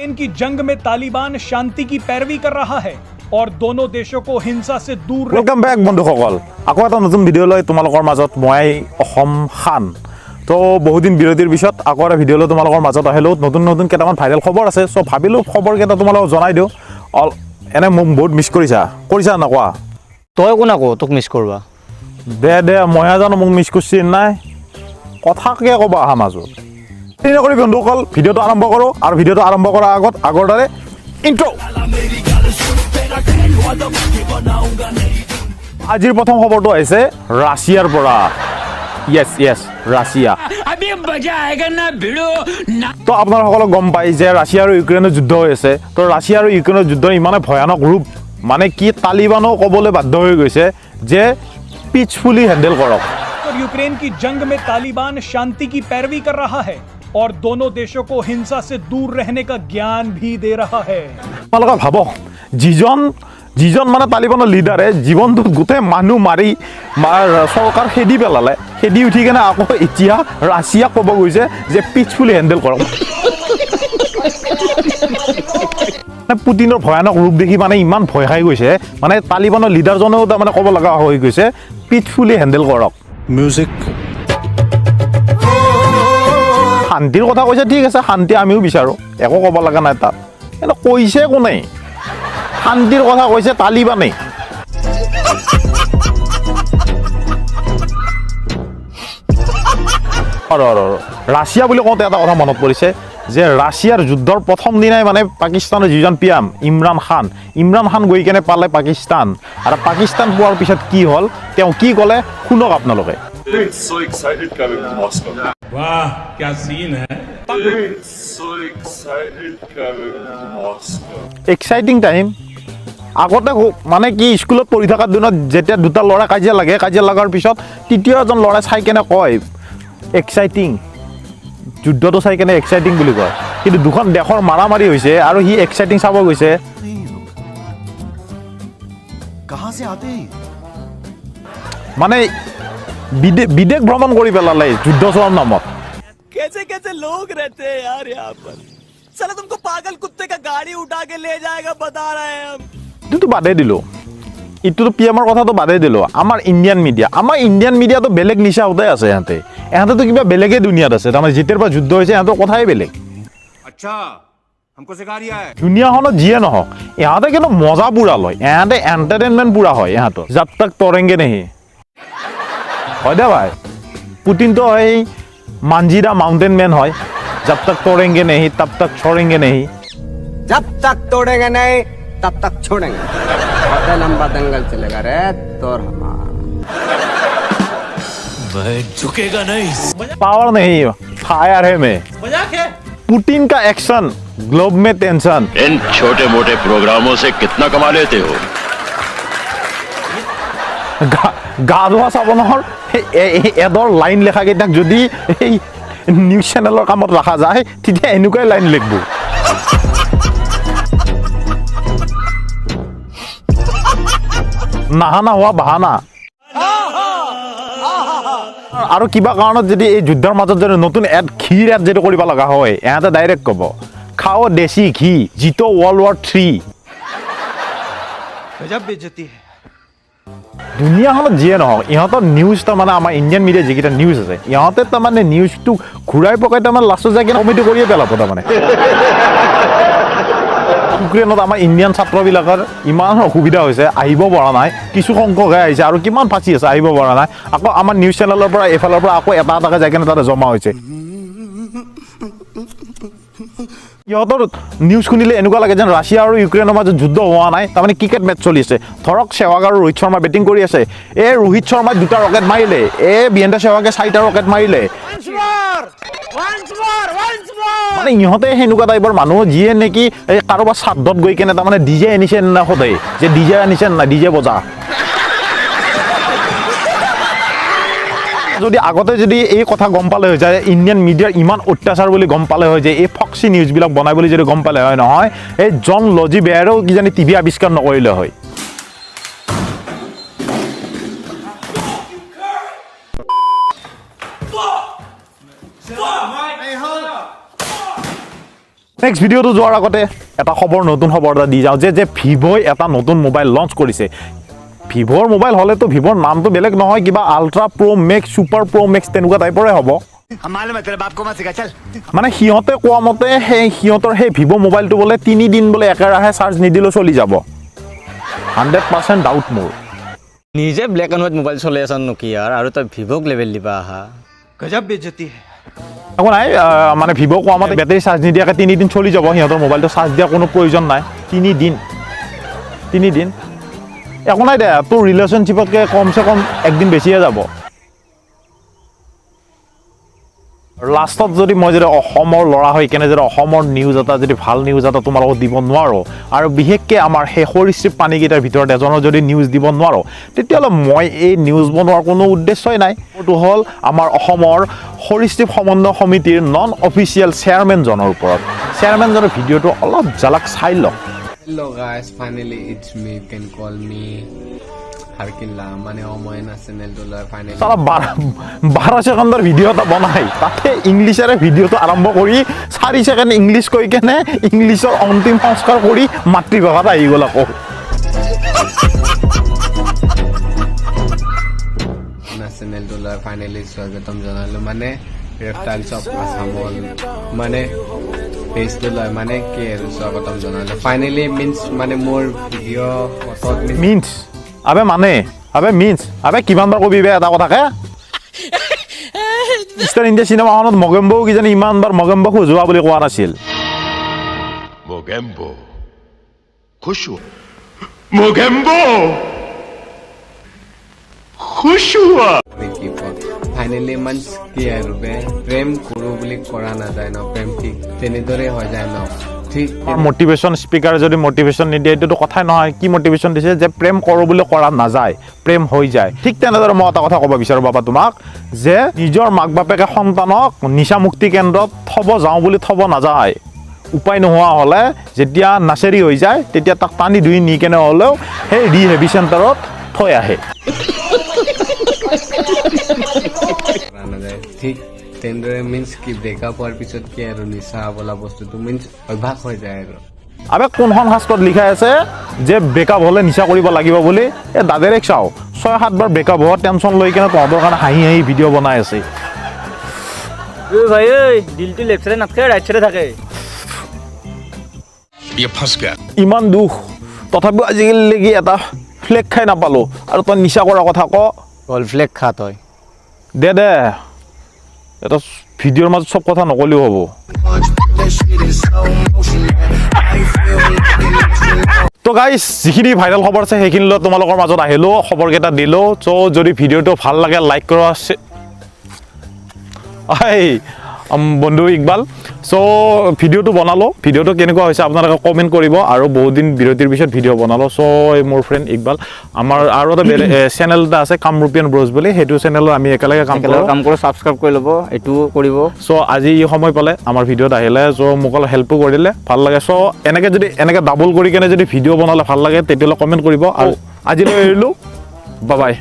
Ukraine की जंग में तालिबान शांति की पैरवी कर रहा है और दोनों देशों को हिंसा से दूर वेलकम बैक बंधुসকল আকৌ এটা নতুন ভিডিও লৈ তোমালোকৰ মাজত মই অসম খান তো বহুদিন বিৰতিৰ পিছত আকৌ এটা ভিডিও লৈ তোমালোকৰ মাজত আহিলো নতুন নতুন কেইটামান ভাইৰেল খবৰ আছে সো ভাবিলো খবৰ কেইটা তোমালোকক জনাই দিও এনে মোক বহুত মিছ কৰিছা না কোৱা তই কোন আকৌ তোক মিছ কৰবা দে মই জানো মোক মিছ কৰিছি নাই কথা কে কবা আহা মাজত তেনে কৰি বন্ধুসকল ভিডিওটো আৰম্ভ কৰো আৰু ভিডিওটো আৰম্ভ কৰাৰ আগত আগৰ দৰে ইন্ট্ৰো আজিৰ প্ৰথম খবৰটো আহিছে ৰাছিয়াৰ পৰা yes ৰাছিয়া अभी मजा आएगा ना भिड़ो ना তো আপোনাৰা সকলো গম পাই যে ৰাছিয়া আৰু ইউক্ৰেইনৰ যুদ্ধ হৈ আছে তো ৰাছিয়া আৰু ইউক্ৰেইনৰ যুদ্ধ ইমানে ভয়ানক ৰূপ মানে কি তালিবানো কবলৈ বাধ্য হৈ গৈছে যে পিচফুলি হ্যান্ডেল কৰক यूक्रेन की जंग में तालिबान शांति की पैरवी कर रहा है और दोनों देशों को हिंसा से दूर रहने का ज्ञान भी दे रहा है আপোনালোকে ভাব যিজন মানে তালিবানৰ লিডাৰে জীৱনটোত গোটেই মানুহ মাৰি চৰকাৰ খেদি পেলালে খেদি উঠি কেনে আকৌ এতিয়া ৰাছিয়া ক'ব গৈছে যে পিচফুলি হ্যান্ডেল কৰক পুতিনৰ ভয়ানক ৰূপ দেখি মানে ইমান ভয় খাই গৈছে মানে তালিবানৰ লিডাৰজনেও তাৰ মানে ক'ব লগা হৈ গৈছে পিচফুলি হ্যান্ডেল কৰক মিউজিক শান্তিৰ কথা কৈছে ঠিক আছে শান্তি আমিও বিচাৰো একো ক'ব লগা নাই তাত কিন্তু কৈছে কোনে শান্তিৰ কথা কৈছে তালিবানে ৰাছিয়া বুলি কওঁতে এটা কথা মনত পৰিছে যে ৰাছিয়াৰ যুদ্ধৰ প্ৰথম দিনাই মানে পাকিস্তানৰ যিজন পিএম ইমৰান খান গৈ কেনে পালে পাকিস্তান আৰু পাকিস্তান পোৱাৰ পিছত কি হ'ল তেওঁ কি ক'লে শুনক আপোনালোকে So excited coming to Moscow. वाह क्या सीन है So excited coming to Moscow. Exciting time আগতে মানে কি স্কুলত পঢ়ি থকাৰ দিনত যেতিয়া দুটা ল'ৰা কাজিয়া লগাৰ পিছত তৃতীয় এজন ল'ৰাই চাই কেনে কয় এক্সাইটিং যুদ্ধটো চাই কেনে এক্সাইটিং বুলি কয় কিন্তু দুখন দেশৰ মাৰামাৰি হৈছে আৰু সি এক্সাইটিং চাব গৈছে মানে বিদেশ ভ্ৰমণ কৰি পেলালে যুদ্ধ চোৱাৰ নামত कैसे लोग रहते हैं यार यहाँ पर चलो तुमको पागल कुत्ते का गाड़ी उठा के ले जाएगा बता रहे हैं हम এইটো বাদে দিলো ইটোতো পিএমৰ কথাটো বাদে দিলো আমাৰ ইণ্ডিয়ান মিডিয়াটো বেলেগ নিচা হতে আছে এহঁতেতো কিবা বেলেগে দুনিয়াত আছে তাৰমানে যেতিয়াৰ পৰা যুদ্ধ হৈছে এহঁতৰ কথাই বেলেগ अच्छा हमको सिखा रिया है দুনিয়াখনত যিয়ে নহওক এহঁতে কিন্তু মজা পুৰা লয় এহঁতে এণ্টাৰটেইনমেণ্ট পুৰা হয় এহঁতৰ জব তক তৰেংগে নেহি হয় দে ভাই পুতিনটো এই মাঞ্জিৰা মাউণ্টেন মেন হয় জব তক তৰেংগে নেহি তব তক छोड़ेंगे नहीं जब तक तोड़ेंगे नहीं तब तक छोड़ेंगे बहुत लंबा दंगल चलेगा रे तोर झुकेगा नहीं पावर नहीं फायर है मैं पुतिन का एक्शन ग्लोब में टेंशन इन छोटे मोटे प्रोग्रामों से कितना कमा लेते हो গা ধোৱা চাবোনৰ এডৰ লাইন লেখা কেইটাক যদি এই নিউজ চেনেলৰ কামত ৰখা যায় তেতিয়া এনেকুৱাই লাইন লিখব নাহানা হোৱা বাহানা আৰু কিবা কাৰণত যদি এই যুদ্ধৰ মাজত যদি নতুন ঘিৰ এড যদি কৰিব লগা হয় এহঁতে ডাইৰেক্ট ক'ব খাও দেশী ঘি জিতো ৱৰ্ল্ড ৱাৰ 3 गजब बेइज्जती है দুনিয়াখনত যিয়ে নহওক ইহঁতৰ নিউজ তাৰমানে আমাৰ ইণ্ডিয়ান মিডিয়া যিকেইটা নিউজ আছে ইহঁতে তাৰমানে নিউজটো ঘূৰাই পকাই তাৰমানে লাষ্টত যায় কিনে কমেডি কৰিয়ে পেলাব তাৰমানে ইউক্ৰেইনত আমাৰ ইণ্ডিয়ান ছাত্ৰবিলাকৰ ইমান অসুবিধা হৈছে আহিব পৰা নাই কিছু সংখ্যকহে আহিছে আৰু কিমান ফাঁচি আছে আহিব পৰা নাই আকৌ আমাৰ নিউজ চেনেলৰ পৰা এফালৰ পৰা আকৌ এটা এটাকৈ যাই কিনে তাতে জমা হৈছে ইহঁতৰ নিউজ শুনিলে এনেকুৱা লাগে যেন ৰাছিয়া আৰু ইউক্ৰেইনৰ মাজত যুদ্ধ হোৱা নাই তাৰমানে ক্ৰিকেট মেচ চলি আছে ধৰক সেৱাগ আৰু ৰোহিত শৰ্মা বেটিং কৰি আছে ৰোহিত শৰ্মাই 2টা ৰকেট মাৰিলে বিৰেন্দ্ৰ সেৱাগে 4টা ৰকেট মাৰিলে মানে ইহঁতে সেনেকুৱা টাইপৰ মানুহ যিয়ে নেকি এই কাৰোবাৰ শ্ৰাদ্ধত গৈ কেনে তাৰমানে ডিজে আনিছে না সদায় যে ডিজে আনিছে না ডিজে বজা যদি আগতে যদি এই কথা গম পালে হয় যে ইণ্ডিয়ান মিডিয়াৰ ইমান অত্যাচাৰ বুলি গম পালে হয় যে এই ফক্সি নিউজবিলাক বনাই বুলি যদি গম পালে হয় নহয় এই জন লজি বেয়াৰেও কিজানি টিভি আৱিষ্কাৰ নকৰিলে হয় নেক্সট ভিডিঅ'টো যোৱাৰ আগতে এটা খবৰ নতুন খবৰ এটা দি যাওঁ যে ভিভ'ই এটা নতুন মোবাইল লঞ্চ কৰিছে ভিভ'ৰ মোবাইল হ'লেতো ভিভ'ৰ নামটো বেলেগ নহয় কিবা আল্ট্ৰা প্ৰ' মেক্স ছুপাৰ প্ৰ' মেক্স তেনেকুৱা টাইপৰে হ'ব মানে সিহঁতে কোৱা মতে সিহঁতৰ সেই ভিভ' মোবাইলটো বোলে 3 দিন বোলে একেৰাহে চাৰ্জ নিদিলেও চলি যাব 100% ডাউট মোৰ নিজে ব্লেক এণ্ড হোৱাইট মোবাইল চলাই আছা নকিয়াৰ আৰু তই ভিভ'ক লেভেল দিবা আহা गजब बेइज्जती है একো নাই মানে ভিভ' কোৱা মতে বেটাৰী চাৰ্জ নিদিয়াকৈ 3 দিন চলি যাব সিহঁতৰ মোবাইলটো চাৰ্জ দিয়া কোনো প্ৰয়োজন নাই 3 দিন একো নাই দে তোৰ ৰিলেশ্যনশ্বিপতকৈ কমচে কম একদিন বেছিয়ে যাব লাষ্টত যদি মই যদি অসমৰ ল'ৰা হৈ কেনে যদি অসমৰ নিউজ এটা যদি ভাল নিউজ এটা তোমালোকক দিব নোৱাৰোঁ আৰু বিশেষকৈ আমাৰ সেই সৰীসৃপ প্ৰাণীকেইটাৰ ভিতৰত এজনৰ যদি নিউজ দিব নোৱাৰোঁ তেতিয়াহ'লে মই এই নিউজ বনোৱাৰ কোনো উদ্দেশ্যই নাই এইটো হ'ল আমাৰ অসমৰ সৰীসৃপ সমন্বয় সমিতিৰ নন অফিচিয়েল চেয়াৰমেনজনৰ ওপৰত চেয়াৰমেনজনৰ ভিডিঅ'টো অলপ ঝলক চাই লওক Hello guys, finally it's me. You can call me Harkilla. Mane Omoena channel to la finally. সারা 12 সেকেন্ডৰ ভিডিঅ' এটা বনাই তাতে ইংলিশেৰে ভিডিঅ'টো আৰম্ভ কৰি 4 সেকেন্ড ইংলিশ কৈ কেনে ইংলিশৰ অন্তিম সংস্কাৰ কৰি মাতৃভাষাত আহি গ'ল আকৌ channel to la finally স্বাগতম জনালো মানে reptiles of Assamol মানে page to la মানে কি আৰু স্বাগতম জনালো finally means মানে মোৰ ভিডিঅ' ফটোত মিন্স আবে মানে আবে মিন্স আবে কিমানবাৰ কবি বে এটা কথাকে ইষ্টাৰ ইণ্ডিয়া চিনেমাখনত মগেম্বো কিজানি ইমানবাৰ মগেম্বো খোজোৱা বুলি কোৱা নাছিল मोगेम्बो खुश हुआ मोगेम्बो खुश हुआ ফাইনেলি মানছ কি আৰু বে প্ৰেম কৰো বুলি কৰা নাযায় ন প্ৰেম ঠিক তেনেদৰে হৈ যায় ন ঠিক মোটিভেশ্যন স্পিকাৰ যদি মোটিভেশ্যন নিদিয়ে এইটোতো কথাই নহয় কি মোটিভেশ্যন দিছে যে প্ৰেম কৰোঁ বুলি কৰা নাযায় প্ৰেম হৈ যায় ঠিক তেনেদৰে মই এটা কথা ক'ব বিচাৰোঁ বাবা তোমাক যে নিজৰ মাক বাপেকে সন্তানক নিচামুক্তি কেন্দ্ৰত থ'ব যাওঁ বুলি থ'ব নাযায় উপায় নোহোৱা হ'লে যেতিয়া নাচেৰি হৈ যায় তেতিয়া তাক টানি ধুই নি কেনে হ'লেও সেই ৰিহেবি চেণ্টাৰত থৈ আহে ঠিক তেনেদৰে মিন্স কি ব্ৰেকআপ হোৱাৰ পিছত কি আৰু নিচা বোলা বস্তুটো মিন্স অভ্যাস হৈ যায় আৰু আবে কোনখন শাস্ত্ৰত লিখা আছে যে ব্ৰেকআপ হ'লে নিচা কৰিব লাগিব বুলি এই দাদেৰেক চাওঁ 6-7 বাৰ ব্ৰেকআপ হোৱা টেনশ্যন লৈ কেনে তহঁতৰ কাৰণে হাঁহি ভিডিঅ' বনাই আছে ভাই ঐ দিলটো লেফ্ট চাইডে নাথাকে ৰাইট চাইডে থাকে ये फंस गया ইমান দুখ তথাপিও আজিকালি এটা ফ্লেগ খাই নাপালোঁ আৰু তই নিচা কৰাৰ কথা ক গল ফ্লেগ খা তই দে এটা ভিডিঅ'ৰ মাজত চব কথা নকলেও হ'ব তো গাইজ যিখিনি ভাইৰেল খবৰ আছে সেইখিনি লৈ তোমালোকৰ মাজত আহিলোঁ খবৰকেইটা দিলোঁ চ' যদি ভিডিঅ'টো ভাল লাগে লাইক কৰা আছে বন্ধু ইকবাল চ' ভিডিঅ'টো বনালোঁ ভিডিঅ'টো কেনেকুৱা হৈছে আপোনালোকে কমেণ্ট কৰিব আৰু বহুত দিন বিৰতিৰ পিছত ভিডিঅ' বনালোঁ চ' মোৰ ফ্ৰেণ্ড ইকবাল আমাৰ আৰু এটা বেলেগ চেনেল এটা আছে কামৰূপিয়ান ব্ৰজ বুলি সেইটো চেনেলত আমি একেলগে কাম কৰোঁ ছাবস্ক্ৰাইব কৰি ল'ব এইটো কৰিব চ' আজি সময় পালে আমাৰ ভিডিঅ'ত আহিলে চ' মোক অলপ হেল্পো কৰিলে ভাল লাগে চ' এনেকৈ ডাবল কৰি কেনে যদি ভিডিঅ' বনালে ভাল লাগে তেতিয়াহ'লে কমেণ্ট কৰিব আৰু আজিলৈ এৰিলোঁ বাই